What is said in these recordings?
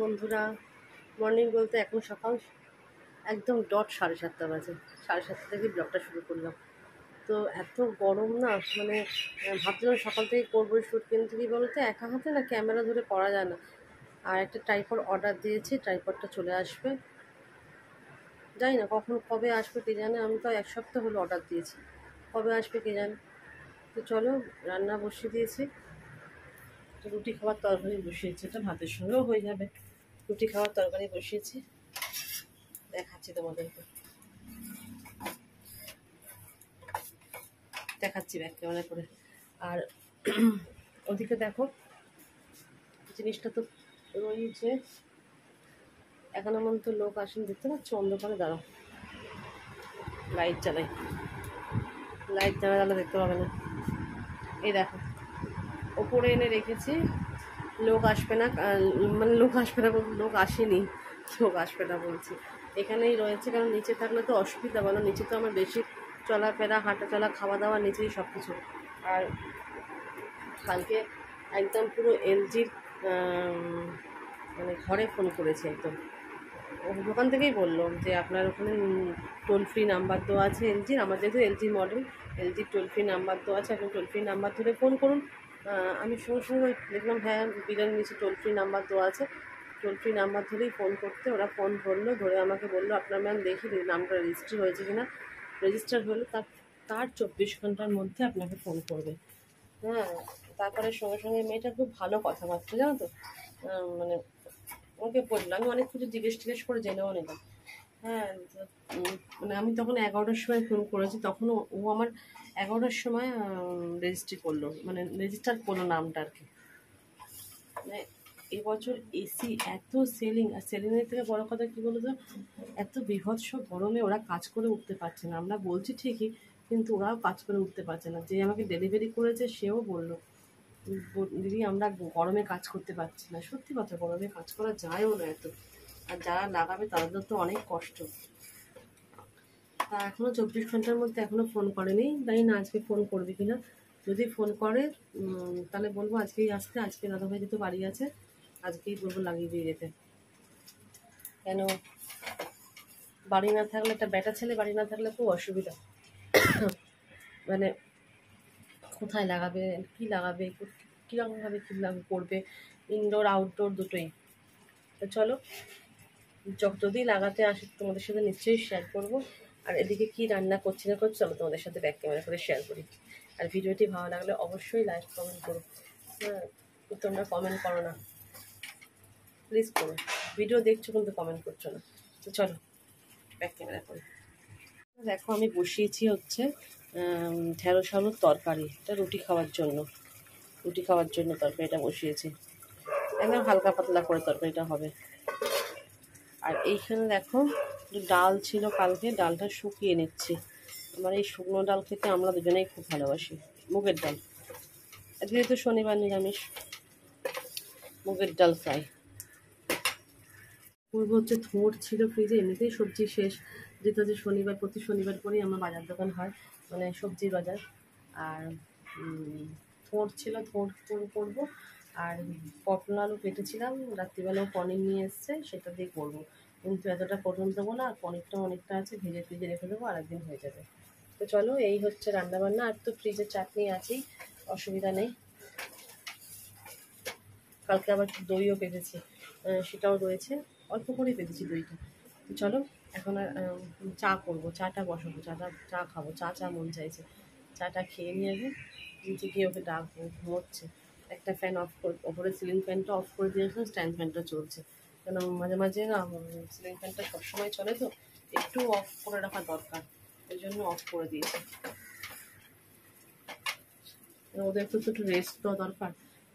বন্ধুরা। মর্নিং বলতে এখন সকাল একদম ডট 7:30 বাজে। 7:30 থেকে ব্লগটা শুরু করলাম। তো এত গরম না, মানে ভাবছিলাম সকাল থেকে করবো শ্যুট, কিন্তু কি বলতে একা হাতে না ক্যামেরা ধরে করা যায় না। আর একটা ট্রাইপড অর্ডার দিয়েছি, ট্রাইপডটা চলে আসবে, জানি না কখন কবে আসবে কে জানে। আমি তো 1 সপ্তাহ হলো অর্ডার দিয়েছি, কবে আসবে কে জানে। তো চলো, রান্না বসিয়ে দিয়েছি। রুটি খাওয়ার তরকারি বসিয়েছি, এটা ভাতের সঙ্গেও হয়ে যাবে। রুটি খাওয়ার তরকারি বসিয়েছি, দেখাচ্ছি তোমাদেরকে, দেখাচ্ছি ব্যাক ক্যামেরা করে। আর ওদিকে দেখো, জিনিসটা তো রয়েছে। এখনো পর্যন্ত লোক আসেন, দেখতে পাচ্ছ অন্ধকারে। দাঁড়াও, লাইট জ্বালাই, লাইট জ্বালা দেখতে পাবে না। এই দেখো, ওপরে এনে রেখেছি। লোক আসবে না, মানে লোক আসবে না, লোক আসেনি, লোক আসবে না বলছি। এখানেই রয়েছে, কারণ নিচে থাকলে তো অসুবিধা, বলো। নিচে তো আমার বেশি চলাফেরা, হাঁটা চলা, খাওয়া দাওয়া নিচেই সব কিছু। আর কালকে একদম পুরো এলজির মানে ঘরে ফোন করেছে, একদম দোকান থেকেই বললো যে আপনার ওখানে টোল ফ্রি নাম্বার দেওয়া আছে এলজির। আমার যেহেতু এলজি মডেল, এলজির টোল ফ্রি নাম্বার দেওয়া আছে, আপনি টোল ফ্রি নাম্বার ধরে ফোন করুন। আমি সঙ্গে সঙ্গে দেখলাম হ্যাঁ, বিলের নিচে টোল ফ্রি নাম্বার দেওয়া আছে। টোল ফ্রি নাম্বার ধরেই ফোন করতে, ওরা ফোন ধরলো, ধরে আমাকে বললো আপনার ম্যাম দেখি নামটা রেজিস্টার হয়েছে কিনা। রেজিস্টার হলে তার 24 ঘন্টার মধ্যে আপনাকে ফোন করবে। হ্যাঁ, তারপরে সঙ্গে সঙ্গে মেয়েটা খুব ভালো কথাবার্তা, জানো তো। মানে ওকে বললাম, আমি অনেক কিছু জিজ্ঞেস করে জেনেও নিলাম। হ্যাঁ, মানে আমি তখন 11টার সময় ফোন করেছি, তখন ও আমার 11টার সময় রেজিস্ট্রি করলো, মানে রেজিস্টার করলো নামটা আর কি। মানে এবছর এসি এত সেলিং, আর সেলিংয়ের থেকে বড় কথা কী বলো তো, এত বীভৎস গরমে ওরা কাজ করে উঠতে পারছে না। আমরা বলছি ঠিকই, কিন্তু ওরাও কাজ করে উঠতে পারছে না। যে আমাকে ডেলিভারি করেছে সেও বললো, দিদি আমরা গরমে কাজ করতে পারছি না। সত্যি কথা, গরমে কাজ করা যায়ও না এত। আর যারা লাগাবে তাদের তো অনেক কষ্ট। তা এখনও 24 ঘন্টার মধ্যে এখনও ফোন করেনি, জানি না আজকে ফোন করবে কিনা। যদি ফোন করে তাহলে বলবো আজকেই আসতে। আজকে দাদাভাই যেহেতু বাড়ি আছে, আজকেই বলবো লাগিয়ে দিয়ে যেতে। কেন, বাড়ি না থাকলে, একটা বেটা ছেলে বাড়ি না থাকলে খুব অসুবিধা। মানে কোথায় লাগাবে, কি লাগাবে, কীরকমভাবে কী করবে, ইনডোর আউটডোর দুটোই। তো চলো, যদি লাগাতে আসে তোমাদের সাথে নিশ্চয়ই শেয়ার করবো। আর এদিকে কি রান্না করছি না করছি, চলো তোমাদের সাথে ব্যাক ক্যামেরা করে শেয়ার করি। আর ভিডিওটি ভালো লাগলে অবশ্যই লাইক কমেন্ট করো। হ্যাঁ, তোমরা কমেন্ট করো না, প্লিজ করো। ভিডিও দেখছো কিন্তু কমেন্ট করছো না। তো চলো ব্যাক ক্যামেরা করে। দেখো, আমি বসিয়েছি হচ্ছে ঢেঁড়স আলুর তরকারি। এটা রুটি খাওয়ার জন্য তরকারিটা বসিয়েছি। একদম হালকা পাতলা করে তরকারিটা হবে। আর এইখানে দেখো, ডাল ছিল কালকে, ডালটা শুকিয়ে নিচ্ছি। আমার এই শুকনো ডাল খেতে আমরা দুজনেই খুব ভালোবাসি, মুগের ডাল। আজকে তো শনিবার, নিরামিষ, মুগের ডাল ফ্রাই করবো। হচ্ছে থোড় ছিল ফ্রিজে, এমনিতেই সবজি শেষ, যেহেতু হচ্ছে শনিবার, প্রতি শনিবার করেই আমার বাজার দোকান হয়, মানে সবজির বাজার। আর থোড় ছিল, থোড় করবো। আর পটল আলু কেটেছিলাম, রাত্রিবেলাও পনির নিয়ে এসছে, সেটা দিয়ে করবো। কিন্তু এতটা পটল দেবো না, পনিরটা অনেকটা আছে, ভেজে ফ্রিজে রেখে দেবো, আর একদিন হয়ে যাবে। তো চলো, এই হচ্ছে রান্নাবান্না। আর তো ফ্রিজে চাটনি আছেই, অসুবিধা নেই। কালকে আবার দইও পেতেছি, সেটাও রয়েছে, অল্প করেই পেতেছি দইটা। তো চলো, এখন আর চা করবো, চাটা বসাবো, চা খাবো, চা মন চাইছে। চাটা খেয়ে নিয়ে আগে নিচে গিয়ে ওকে ডাকবো, ঘুমোচ্ছে। একটা ফ্যান অফ করে, ওপরে সিলিং ফ্যানটা অফ করে দিয়েছিলাম, স্ট্যান্ড ফ্যানটা চলছে। কেন মাঝে মাঝে না সিলিং ফ্যানটা সবসময় চলে, তো একটু অফ করে রাখা দরকার, ওই জন্য অফ করে দিয়েছি। ওদের একটু রেস্ট দেওয়া দরকার,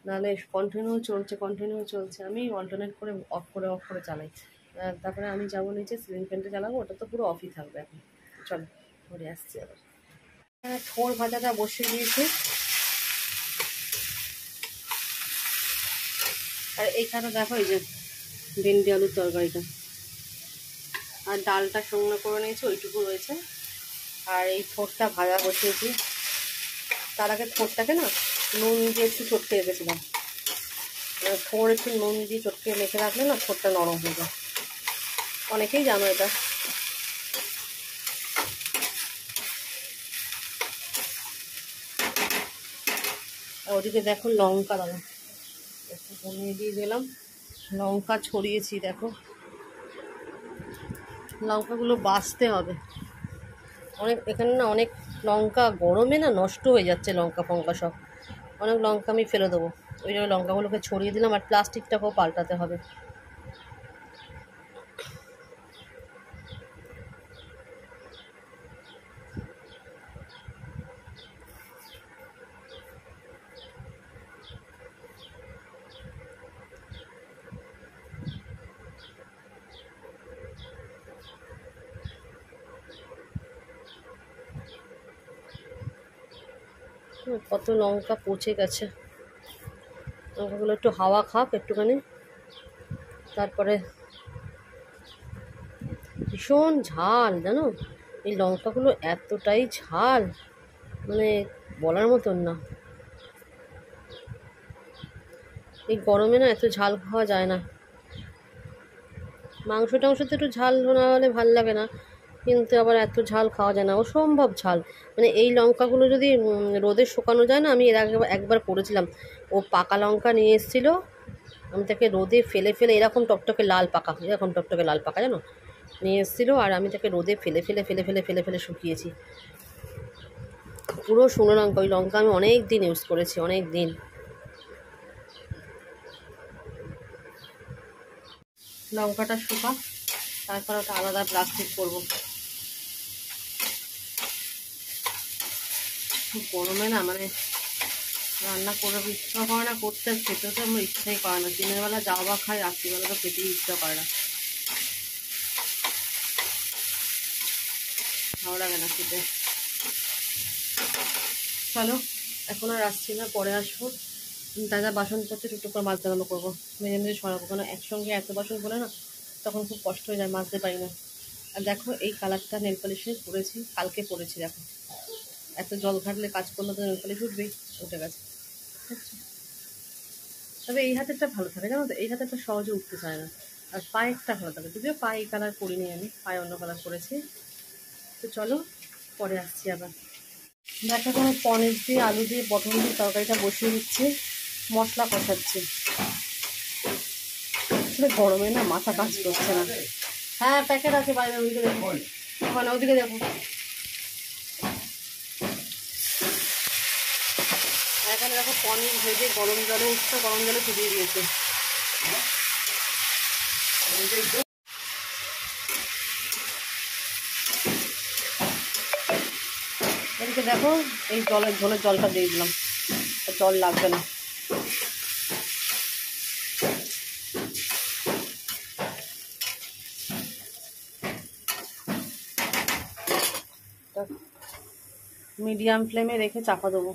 নাহলে কন্টিনিউ চলছে। আমি অল্টারনেট করে অফ করে চালাই। তারপরে আমি যাবো নিচে, সিলিং ফ্যানটা চালাবো, ওটা তো পুরো অফই থাকবে এখন। চলো ঘুরে আসছি আবার। থোড় ভাজাটা বসিয়ে দিয়েছি। আর এইখানে দেখো, এই যে ভেন্ডি আলুর তরকারিটা, আর ডালটা শুকনো করে নিয়েছি, ওইটুকু রয়েছে। আর এই থোড়টা ভাজা বসিয়েছি। তার আগে থোড়টাকে না নুন দিয়ে একটু চটকে রেখেছিলাম, থোড় একটু নুন দিয়ে চটকে মেখে রাখলে না থোড়টা নরম হয়ে যায়, অনেকেই জানো এটা। আর ওদিকে দেখো লঙ্কা, দাদা একটু কমিয়ে দিয়ে দিলাম, লঙ্কা ছড়িয়েছি দেখো। লঙ্কাগুলো বাছতে হবে অনেক, এখানে না অনেক লঙ্কা গরমে না নষ্ট হয়ে যাচ্ছে, লঙ্কা ফঙ্কা সব, অনেক লঙ্কা আমি ফেলে দেবো, ওই জন্য লঙ্কাগুলোকে ছড়িয়ে দিলাম। আর প্লাস্টিকটাকেও পাল্টাতে হবে। কত লঙ্কা পচে গেছে, লঙ্কাগুলো একটু হাওয়া খাক একটুখানি, তারপরে। ভীষণ ঝাল জানো, এই লঙ্কাগুলো এতটাই ঝাল, মানে বলার মতন না। এই গরমে না এত ঝাল খাওয়া যায় না। মাংস টাংসতে একটু ঝাল না হলে ভাল লাগে না, কিন্তু আবার এত ঝাল খাওয়া যায় না, অসম্ভব ঝাল। মানে এই লঙ্কাগুলো যদি রোদে শুকানো যায় না, আমি এর আগে একবার করেছিলাম, ও পাকা লঙ্কা নিয়ে এসেছিলো, আমি তাকে রোদে ফেলে ফেলে এরকম টকটকে লাল পাকা, এরকম টকটকে লাল পাকা জানো নিয়ে এসেছিলো, আর আমি তাকে রোদে ফেলে ফেলে ফেলে ফেলে ফেলে ফেলে শুকিয়েছি পুরো শুকনো লঙ্কা। ওই লঙ্কা আমি অনেক দিন ইউজ করেছি, অনেক দিন। লঙ্কাটা শুকা, তারপর ওটা আলাদা প্লাস্টিক করবো। গরমে না মানে রান্না করে ইচ্ছা করে না করতে, খেতে তো আমার ইচ্ছাই করে না। দিনের বেলা যাওয়া খাই, রাত্রিবেলা তো খেতেই ইচ্ছা করে না, ভালো লাগে না খেতে। চলো এখন আর আসছি না, পরে আসবো। তাজা বাসন পড়ছে, টুকটুক করে মাছ দেখানো করবো, মেজে মেজে সরাবো, কেন একসঙ্গে এত বাসন বলে না তখন খুব কষ্ট হয়ে যায়, মাজতে পারি না। আর দেখো এই কালারটা নেল পলিশে পরেছি, কালকে পরেছি, দেখো এত জল ঘাটলে কাজ করলে তো নেল পলিশ উঠবেই, উঠে গেছে। তবে এই হাতেরটা ভালো থাকে জানো তো, এই হাতেরটা সহজে উঠতে চায় না, আর পায়েরটা ভালো থাকে। যদিও পায়ে এই কালার করিনি আমি, পায়ে অন্য কালার করেছি। তো চলো পরে আসছি আবার। দেখো কোনো পনির দিয়ে আলু দিয়ে পটল দিয়ে তরকারিটা বসিয়ে দিচ্ছি, মশলা কষাচ্ছি। গরমে না মাথা কাজ করছে না। হ্যাঁ প্যাকেট আছে বাইরে, ওইদিকে দেখো, ওখানে ওদিকে দেখো। এখানে দেখো পনির ভেজে গরম জলে উঠছে, গরম জলে ফুটিয়ে দিয়েছে। এদিকে দেখো এই জলের ঝোলের জলটা দিয়ে দিলাম, জল লাগবে না। মিডিয়াম ফ্লেমে রেখে চাপা দেবো,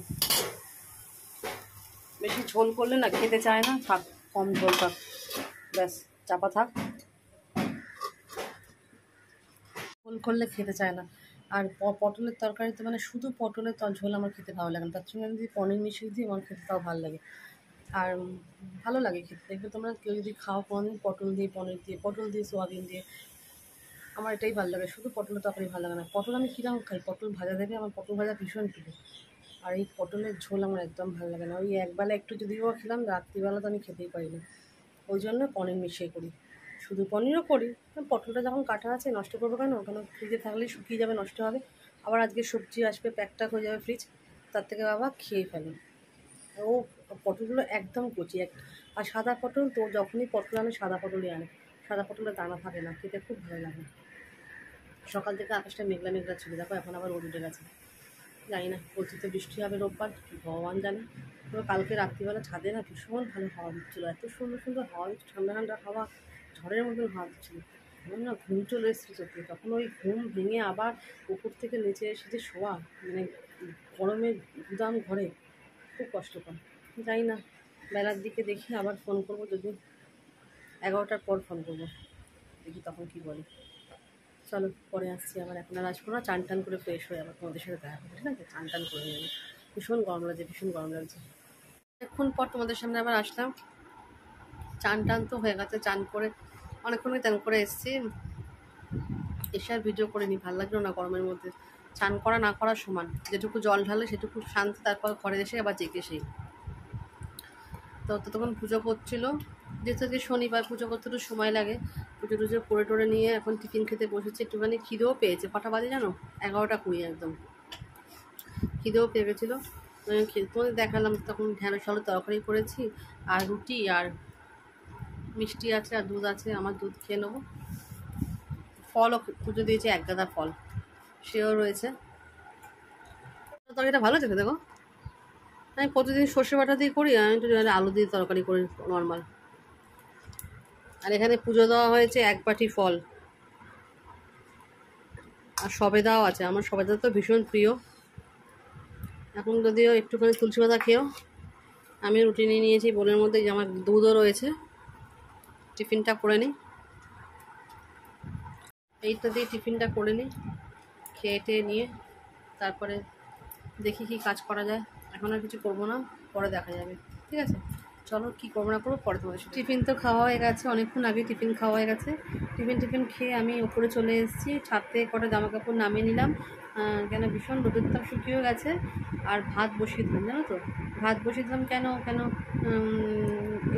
বেশি ঝোল করলে না খেতে চায় না, থাক কম ঝোল থাক, ব্যাস চাপা থাক। ঝোল করলে খেতে চায় না। আর পটলের তরকারিতে মানে শুধু পটলের ঝোল আমার খেতে ভালো লাগে না, তার সঙ্গে আমি যদি পনির মিশিয়ে দিই আমার খেতে তাও ভালো লাগে। আর ভালো লাগে খেতে। দেখবে তোমরা কেউ যদি খাও কোনোদিন পটল দিয়ে পনির দিয়ে, পটল দিয়ে সোয়াবিন দিয়ে, আমার এটাই ভালো লাগে। শুধু পটলের তরকারি ভালো লাগে না। পটল আমি কীরকম খাই, পটল ভাজা দেবে, আমার পটল ভাজা ভীষণ প্রিয়। আর এই পটলের ঝোল আমার একদম ভালো লাগে না। ওই একবেলা একটু যদিও খেলাম, রাত্রিবেলা তো আমি খেতেই পারি না, ওই জন্য পনির মিশিয়ে করি। শুধু পনিরও করি, পটলটা যখন কাটা আছে নষ্ট করবো কেন, ওখানে ফ্রিজে থাকলেই শুকিয়ে যাবে, নষ্ট হবে। আবার আজকে সবজি আসবে, প্যাকটা হয়ে যাবে ফ্রিজ, তার থেকে বাবা খেয়ে ফেলে। ও পটলগুলো একদম কচি আর সাদা পটল তো, যখনই পটল আনে সাদা পটলই আনে, সাদা পটলের দানা থাকে না, খেতে খুব ভালো লাগে। সকাল থেকে আকাশটা মেঘলা মেঘলা ছিল, দেখো এখন আবার রোদ উঠে গেছে। জানি না, বলছি তো বৃষ্টি হবে রোববার, ভগবান জানে। তবে কালকে রাত্রিবেলা ছাদে না ভীষণ ভালো হাওয়া দিচ্ছিলো, এত সুন্দর সুন্দর হাওয়া দিচ্ছে, ঠান্ডা ঠান্ডা হাওয়া, ঝড়ের মতন হাওয়া দিচ্ছিলো। আমার না ঘুম চলে এসেছে চোখে, তখন ওই ঘুম ভেঙে আবার উপর থেকে নিচে এসে যে শোয়া, মানে গরমে গুদাম ঘরে, খুব কষ্টকর। জানি না, বেলার দিকে দেখি আবার ফোন করবো, যদি 11টার পর ফোন করবো, দেখি তখন কী বলে। চলো পরে আসছি আবার, এখন আর আসবো না, চান টান করে ফ্রেশ হয়ে আবার তোমাদের সাথে দেখা করবো, ঠিক আছে? চান টান করে নেবে, ভীষণ গরম লাগছে, ভীষণ গরম লাগছে। এখন পর তোমাদের সামনে আবার আসলাম। চান টান তো হয়ে গেছে, চান করে অনেকক্ষণই চান করে এসেছি, এসে আর ভিডিও করে নি, ভালো লাগলো না গরমের মধ্যে। চান করা না করা সমান, যেটুকু জল ঢালে সেটুকু শান্তি, তারপর ঘরে এসে আবার জেগে সেই। তো ততক্ষণ পুজো করছিল, যেহেতু আজকে শনিবার পুজো করতে একটু সময় লাগে, পুজো টুজো করে টোরে নিয়ে এখন টিফিন খেতে বসেছি। একটুখানি খিদেও পেয়েছে, কটা বাজে জানো, 11টা 20 একদম খিদেও পেয়ে গেছিলো। তোমাদের দেখালাম তখন ঢেঁড়স আলুর তরকারি করেছি, আর রুটি, আর মিষ্টি আছে, আর দুধ আছে, আমার দুধ খেয়ে নেবো। ফলও পুজো দিয়েছি, 1 গাদা ফল সেও রয়েছে। তরকারিটা ভালো আছে দেখো, আমি প্রতিদিন সর্ষে বাটা দিয়ে করি, আমি একটু আলু দিয়ে তরকারি করি নর্মাল। আর এখানে পুজো দেওয়া হয়েছে 1 বাটি ফল, আর সবেদাও আছে, আমার সবেদা তো ভীষণ প্রিয়। এখন যদিও একটুখানি তুলসী পাতা খেয়েও আমি রুটি নিয়ে নিয়েছি বোলের মধ্যে, যে আমার দুধও রয়েছে। টিফিনটা করে নিই, এইটা দিয়ে টিফিনটা করে নিই, খেয়ে টেয়ে নিয়ে তারপরে দেখি কি কাজ করা যায়। এখন আর কিছু করবো না, পরে দেখা যাবে, ঠিক আছে? চলো কী করবো না করবো পরে তোমাদের সাথে। টিফিন তো খাওয়া হয়ে গেছে, অনেকক্ষণ আগে টিফিন খাওয়া হয়ে গেছে। টিফিন খেয়ে আমি উপরে চলে এসেছি, ছাদ থেকে কটা জামা কাপড় নামিয়ে নিলাম, কেন ভীষণ রোদের তাপ শুকিয়ে গেছে। আর ভাত বসিয়ে দিলাম, জানো তো ভাত বসিয়ে দিলাম কেন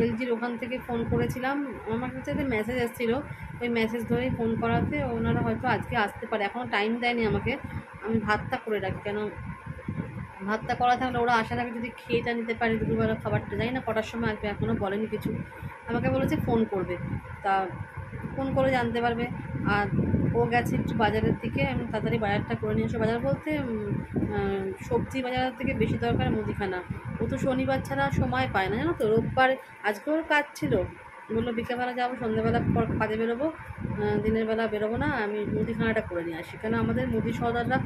এলজির ওখান থেকে ফোন করেছিলাম, আমার কাছে একটা মেসেজ এসেছিলো, ওই মেসেজ ধরেই ফোন করাতে ওনারা হয়তো আজকে আসতে পারে, এখনও টাইম দেয়নি আমাকে। আমি ভাতটা করে রাখি, কেন ভাতটা করা থাকলে ওরা আসার আগে যদি খেয়েটা নিতে পারে দুপুরবেলা খাবারটা, জানি না কটার সময় আসবে, এখনও বলেনি কিছু। আমাকে বলেছে ফোন করবে, তা ফোন করে জানতে পারবে। আর ও গেছে একটু বাজারের দিকে, আমি তাড়াতাড়ি বাজারটা করে নিয়ে আসবো। বাজার বলতে সবজি বাজারের থেকে বেশি দরকার মুদিখানা। ও তো শনিবার ছাড়া সময় পায় না, জানো তো। রোববার আজকেও কাজ ছিল, বললো বিকেলবেলা যাবো, সন্ধ্যেবেলা পর কাজে বেরোবো, দিনের বেলা বেরোবো না, আমি মুদিখানাটা করে নিয়ে আসি। কেন আমাদের মুদি সওদাররা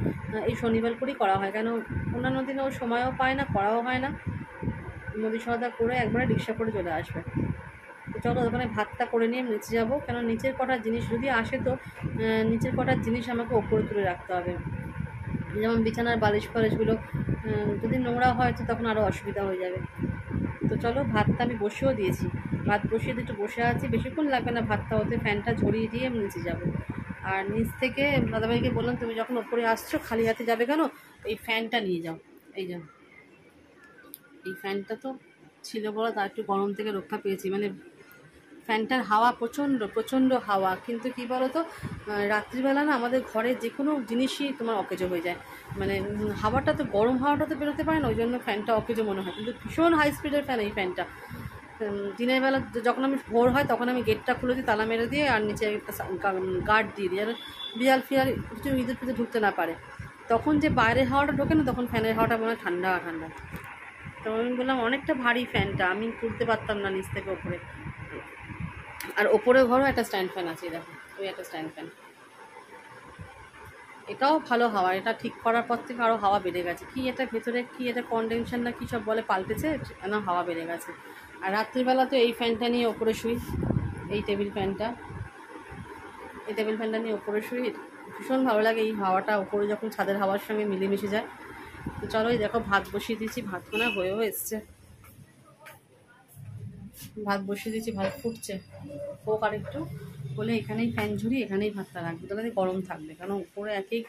এই শনিবার করেই করা হয়, কেন অন্যান্য দিনে ও সময়ও পায় না, করাও হয় না। মুদি সওদা করে একবারে রিক্সা করে চলে আসবে। তো চলো ওখানে ভাতটা করে নিয়ে নিচে যাবো, কেন নিচের কটার জিনিস যদি আসে তো নিচের কটার জিনিস আমাকে ওপরে তুলে রাখতে হবে, যেমন বিছানার বালিশ ফালিশগুলো যদি নোংরা হয় তো তখন আরও অসুবিধা হয়ে যাবে। তো চলো ভাতটা আমি বসিয়েও দিয়েছি, ভাত বসিয়ে দিয়ে একটু বসে আছি, বেশিক্ষণ লাগবে না ভাতটা হতে, ফ্যানটা ঝরিয়ে দিয়ে আমি নিচে যাবো। আর নিচ থেকে দাদাভাইকে বললাম তুমি যখন ওপরে আসছো খালি হাতে যাবে কেন, এই ফ্যানটা নিয়ে যাও। এই ফ্যানটা তো ছিল বড়, তার একটু গরম থেকে রক্ষা পেয়েছি, মানে ফ্যানটার হাওয়া প্রচণ্ড হাওয়া, কিন্তু কি বলো তো রাত্রিবেলা না আমাদের ঘরের যে কোনো জিনিসই তোমার অকেজো হয়ে যায়, মানে হাওয়াটা তো গরম হাওয়াটা তো বেরোতে পারে না, ওই জন্য ফ্যানটা অকেজো মনে হয়, কিন্তু ভীষণ হাই স্পিডের ফ্যান এই ফ্যানটা। দিনের বেলা যখন আমি ভোর হয় তখন আমি গেটটা খুলে দিই, তালা মেরে দিয়ে, আর নিচে একটা গার্ড দিয়ে দিই, যেন বিড়াল ফিয়াল কিছু ইঁদুর ফিদুর ঢুকতে না পারে। তখন যে বাইরের হাওয়াটা ঢোকে না, তখন ফ্যানের হাওয়াটা মনে হয় ঠান্ডা ঠান্ডা। তো আমি বললাম অনেকটা ভারী ফ্যানটা, আমি তুলতে পারতাম না নিচ থেকে ওপরে। আর ওপরে ঘরও একটা স্ট্যান্ড ফ্যান আছে, দেখো ওই একটা স্ট্যান্ড ফ্যান, এটাও ভালো হাওয়া, এটা ঠিক করার পর থেকে আরও হাওয়া বেড়ে গেছে। কি এটা ভেতরে কি এটা কনডেনশন না কী সব বলে পাল্টেছে, না হাওয়া বেড়ে গেছে। আর রাত্রিবেলা তো এই ফ্যানটা নিয়ে ওপরে শুই, এই টেবিল ফ্যানটা নিয়ে ওপরে শুই, ভীষণ ভালো লাগে এই হাওয়াটা, ওপরে যখন ছাদের হাওয়ার সঙ্গে মিলেমিশে যায়। তো চলো এই দেখো ভাত বসিয়ে দিয়েছি, ভাত মনে হয়েও এসছে, ভাত ফুটছে, হোক আর একটু বলে এখানেই ফ্যান ঝুড়ি, এখানেই ভাতটা রাখবে, তাহলে গরম থাকবে, কারণ উপরে একেই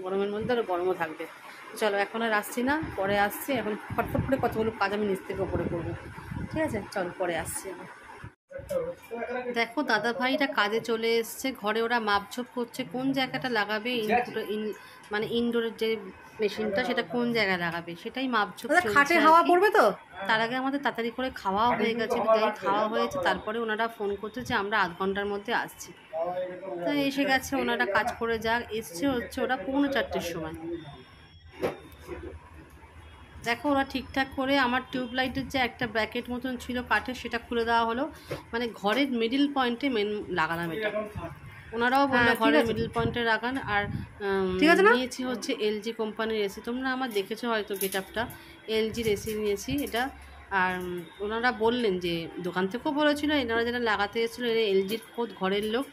গরমের মধ্যে আরও গরমও থাকবে। চলো এখন আর আসছি না, পরে আসছি, এখন ফটফট করে কতগুলো কাজ আমি নিচ থেকে ওপরে করবো, ঠিক আছে? চলো পরে আসছি আমি। দেখো দাদা ভাইরা কাজে চলে এসছে, ঘরে ওরা মাপঝোপ করছে কোন জায়গাটা লাগাবে, মানে ইনডোরের যে মেশিনটা সেটা কোন জায়গায় লাগাবে সেটাই মাপঝোপ চলছে। খাটে হাওয়া পড়বে তো, তার আগে আমাদের তাড়াতাড়ি করে খাওয়াও হয়ে গেছে, যাই খাওয়া হয়েছে তারপরে ওনারা ফোন করছে যে আমরা আধ ঘন্টার মধ্যে আসছি। তো এসে গেছে, ওনারা কাজ করে যাক, এসছে হচ্ছে ওরা 4:45-র সময়। দেখো ওরা ঠিকঠাক করে আমার টিউবলাইটের যে একটা ব্র্যাকেট মতন ছিল কাঠের, সেটা খুলে দেওয়া হলো, মানে ঘরের মিডিল পয়েন্টে মেন লাগালাম এটা। ওনারাও বললো ঘরের মিডিল পয়েন্টে লাগান। আর নিয়েছি হচ্ছে এলজি কোম্পানির এসি, তোমরা আমার দেখেছো হয়তো গেট আপটা, এলজির এসি নিয়েছি এটা। আর ওনারা বললেন যে দোকান থেকেও বলেছিল, এনারা যারা লাগাতে এসেছিলো এরা এলজির খোদ ঘরের লোক,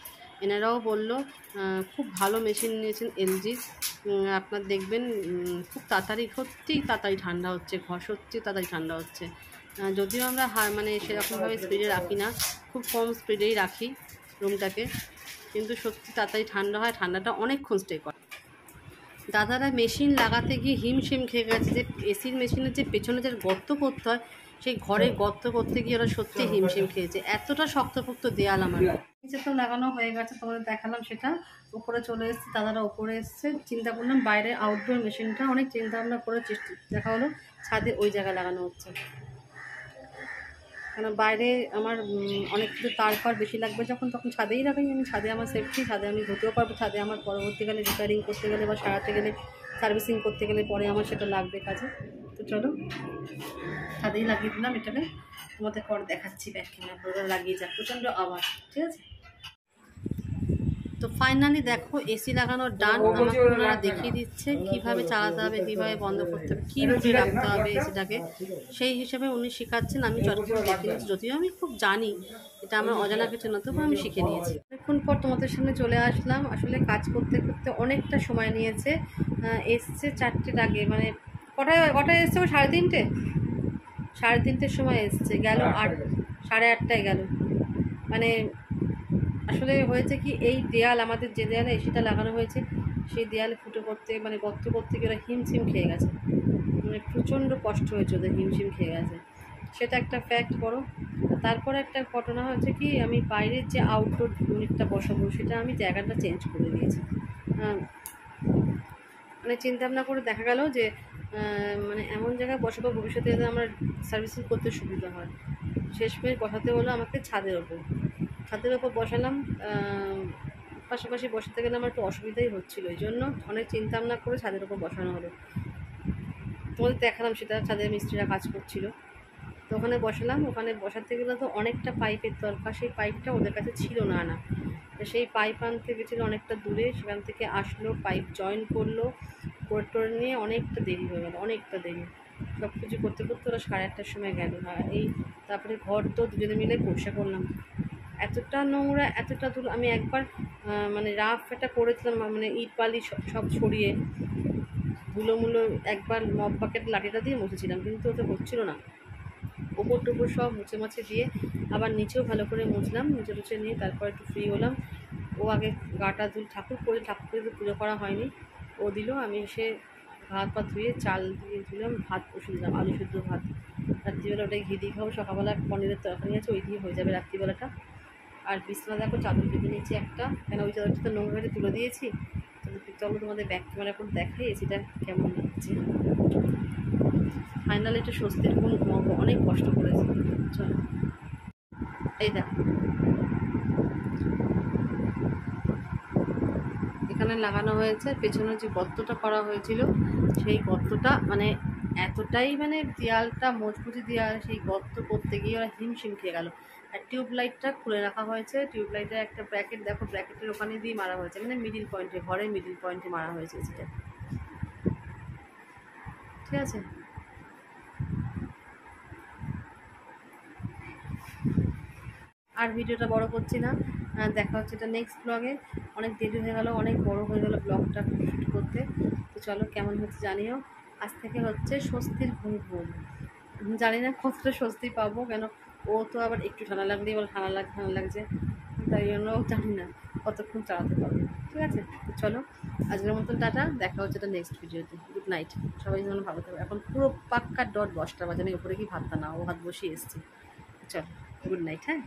এনারাও বললো খুব ভালো মেশিন নিয়েছেন এলজির, আপনার দেখবেন খুব তাড়াতাড়ি, সত্যিই তাড়াতাড়ি ঠান্ডা হচ্ছে ঘর, সত্যি তাড়াতাড়ি ঠান্ডা হচ্ছে। যদিও আমরা মানে সেরকমভাবে স্পিডে রাখি না, খুব কম স্পিডেই রাখি রুমটাকে, কিন্তু সত্যি তাড়াতাড়ি ঠান্ডা হয়, ঠান্ডাটা অনেকক্ষণ স্টে করে। দাদারা মেশিন লাগাতে গিয়ে হিমশিম খেয়ে গেছে, যে এসির মেশিনের যে পেছনে যে গর্ত করতে হয়, সেই ঘরে গর্ত করতে গিয়ে ওরা সত্যি হিমশিম খেয়েছে, এতটা শক্তপোক্ত দেয়াল আমার। নিচে তো লাগানো হয়ে গেছে, তোমাদের দেখালাম সেটা। উপরে চলে এসেছে, দাদারা উপরে এসছে, চিন্তা করলাম বাইরে আউটডোর মেশিনটা অনেক চিন্তা ভাবনা করে দেখা হলো ছাদে ওই জায়গায় লাগানো হচ্ছে, কেন বাইরে আমার অনেক কিছু তার বেশি লাগবে যখন, তখন ছাদেই লাগাই আমি। ছাদে আমার সেফটি, ছাদে আমি ধুতেও পারবো, ছাদে আমার পরবর্তীকালে রিপেয়ারিং করতে গেলে বা সারাতে গেলে, সার্ভিসিং করতে গেলে পরে আমার সেটা লাগবে কাজে। তো চলো ছাদেই লাগিয়ে দিলাম এটাকে, তোমাদের পর দেখাচ্ছি ব্যাক ক্যামেরা লাগিয়ে যাক, প্রচণ্ড আওয়াজ, ঠিক আছে। তো ফাইনালি দেখো এসি লাগানোর ডান, আমাকে ওনারা দেখিয়ে দিচ্ছে কীভাবে চালাতে হবে, কীভাবে বন্ধ করতে হবে, কী মুখে রাখতে হবে এসিটাকে, সেই হিসাবে উনি শেখাচ্ছেন। আমি চট করে দেখে নিচ্ছি, যদিও আমি খুব জানি, এটা আমার অজানা কিছু না, তবু আমি শিখে নিয়েছি। অনেকক্ষণ পর তোমাদের সামনে চলে আসলাম, আসলে কাজ করতে করতে অনেকটা সময় নিয়েছে। এসছে 4টের আগে, মানে কটায় এসছে? ও 3:30, 3:30-র সময় এসছে, গেল 8, 8:30 গেল। মানে আসলে হয়েছে কি, এই দেয়াল, আমাদের যে দেয়ালে এসিটা লাগানো হয়েছে, সেই দেয়ালে ফুটো করতে, মানে গর্ত করতে গিয়ে ওরা হিমশিম খেয়ে গেছে, মানে প্রচণ্ড কষ্ট হয়েছে ওদের, হিমশিম খেয়ে গেছে, সেটা একটা ফ্যাক্ট বড়। তারপরে একটা ঘটনা হচ্ছে কি, আমি বাইরের যে আউটডোর ইউনিটটা বসাবো, সেটা আমি জায়গাটা চেঞ্জ করে দিয়েছি। মানে চিন্তা ভাবনা করে দেখা গেল যে মানে এমন জায়গায় বসাবো ভবিষ্যতে যাতে আমার সার্ভিসিং করতে সুবিধা হয়। শেষমেশ বসাতে হলো আমাকে ছাদের ওপর বসালাম। পাশাপাশি বসাতে গেলে আমার একটু অসুবিধাই হচ্ছিলো, এই জন্য অনেক চিন্তা ভাবনা করে ছাদের ওপর বসানো হলো। তোমাদের দেখালাম সেটা, ছাদের মিস্ত্রিরা কাজ করছিল, তো ওখানে বসালাম। ওখানে বসাতে গেলে তো অনেকটা পাইপের দরকার, সেই পাইপটা ওদের কাছে ছিল না আনা, সেই পাইপ আনতে গেছিলো অনেকটা দূরে, সেখান থেকে আসলো, পাইপ জয়েন করলো, করে নিয়ে অনেকটা দেরি হয়ে গেল, অনেকটা দেরি। সব কিছু করতে করতে ওরা 8:30-র সময় গেল। এই তারপরে ঘর তো দুজনে মিলে পরিষ্কার করলাম, এতটা নোংরা, এতটা দূর। আমি একবার মানে রাফ এটা করেছিলাম, মানে ইট বালি সব ছড়িয়ে ধুলোমুলো, একবার মপ বাকেট লাঠিটা দিয়ে মুছেছিলাম, কিন্তু ওতে হচ্ছিল না। ওপর টোপর সব মুছে দিয়ে আবার নিচেও ভালো করে মুছলাম, মুছে নিয়ে তারপর একটু ফ্রি হলাম। ও আগে গাটা ঠাকুর করে পুজো করা হয়নি, ও দিল। আমি এসে ভাত ধুয়ে চাল দিয়ে দিলাম, ভাত বসে দিলাম, আলু শুদ্ধ ভাত। রাত্রিবেলা ওটাই ঘি দিয়ে খাবো, সকালবেলা পনিরের তরকারি আছে, ওই দিয়ে হয়ে যাবে রাত্রিবেলাটা। আর বিছানা দেখো চাদর পেতে নিয়েছি একটা, কেন ওই চাদরটা তো নোংরা হয়ে তুলে দিয়েছি। চলো তোমাদের ব্যাক ক্যামেরা করে দেখাই এসিটা কেমন লাগছে। ফাইনালি একটা স্বস্তির কোন ঘুমাবো, অনেক কষ্ট করেছি। চলো এই দেখো এখানে লাগানো হয়েছে, পেছনে যে গর্তটা করা হয়েছিল, সেই গর্তটা মানে এতটাই, মানে দেয়ালটা মজবুতি দেয়াল, সেই গর্ত করতে গিয়ে ওরা হিমশিম খেয়ে গেল। আর টিউবলাইটটা খুলে রাখা হয়েছে, টিউবলাইটের একটা ব্র্যাকেট দেখো, ব্র্যাকেটের ওখানে দিয়ে মারা হয়েছে, মানে মিডিল পয়েন্টে, ঘরের মিডিল পয়েন্টে মারা হয়েছে সেটা, ঠিক আছে। আর ভিডিওটা বড় করছি না, দেখা হচ্ছে এটা নেক্সট ব্লগে। অনেক দেরি হয়ে গেল, অনেক বড় হয়ে গেল ব্লগটা শুট করতে। তো চলো কেমন হচ্ছে জানিও। আজ থেকে হচ্ছে স্বস্তির ঘুম। জানি না কতটা স্বস্তি পাবো, কেন ও তো আবার একটু ঠান্ডা লাগলেই বলে ঠান্ডা লাগছে, তাই জন্য জানি না কতক্ষণ চালাতে পারবো। ঠিক আছে, তো চলো আজকের মতন টাটা, দেখা হচ্ছে এটা নেক্সট ভিডিওতে। গুড নাইট, সবাই যেন ভালো থাকবে। এখন পুরো পাক্কা 10টা বাজে, আমি ওপরে কি ভাতটা না, ও হাত বসিয়ে এসছি। চলো গুড নাইট, হ্যাঁ।